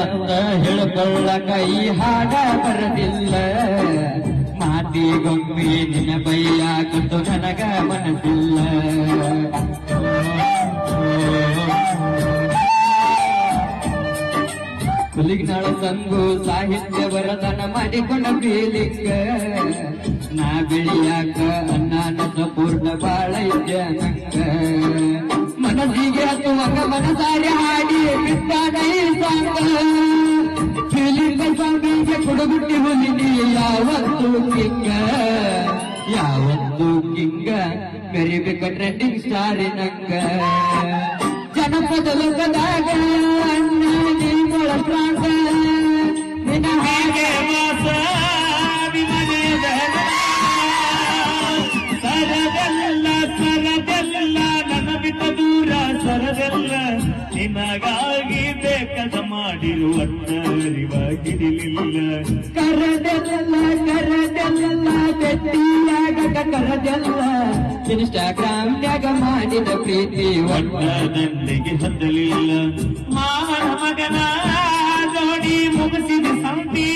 ಒಂದ ಹೇಳ್ಕೊಳ್ಳಕ ಈ ಹಾಡ ಬರದಿಲ್ಲ ಮಾತಿಗೊಮ್ಮೆ ನಿನ್ನ ಬೈಯಾಕಂತೂ ನನಗ ಮನಸ್ಸಿಲ್ಲ ಹುಲಿಗ್ನಾಳ ಸಂಗು ಸಾಹಿತ್ಯ ವರದಾನ ಮಾಡಿಕೊಂಡ ಬೀಲಿಕ್ಕ ನಾ ಬೆಳಿಯಾಕ ಅನ್ನಾನ ಪೂರ್ಣ ಬಾಳ ಇದ್ಯ ನಂಗ ಮನಸ್ಸಿಗೆ ಹತ್ತುವಾಗ ಮನಸಾರಿ ಹಾಡಿ ಬಿಟ್ಟಾನ ಈ ಸಾಂಗ ಫೀಲಿಂಗ್ ಸಾಂಗಿಗೆ ಕೊಡಗುಟ್ಟಿ ಹುಲಿನಿ ಯಾವತ್ತು ಕಿಂಗ ಮೆರಿಬೇಕ ಟ್ರೆಂಡಿಂಗ್ ಸ್ಟಾರಿ ನಂಗ ಜನಪದ ಲೋಕದಾಗ ಅಣ್ಣ ನೀಗಳ ಪ್ರಾಂತ ನಿನ್ನ ಹಾಗೆ ವಾಸ ಸರದೆಲ್ಲ ನನ್ನ ಬಿಟ್ಟ ದೂರ ಸರದೆಲ್ಲ ನಿನಗಾಗಿ ಬೇಕದ ಮಾಡಿರುವರಿವಾಗಿರಲಿಲ್ಲ ಕರದೆಲ್ಲ ಬೆಟ್ಟಿಯಾಗ ಕರದೆಲ್ಲ ಇನ್ಸ್ಟಾಗ್ರಾಮ್ನ್ಯಾಗ ಮಾಡಿದ ಪ್ರೀತಿ ಒಟ್ಟ ದಂಡೆಗೆ ಹತ್ತಲಿಲ್ಲ ಮಾವನ ಮಗನ ಜೋಡಿ ಮುಗಿಸಿದ ಸಂತಿ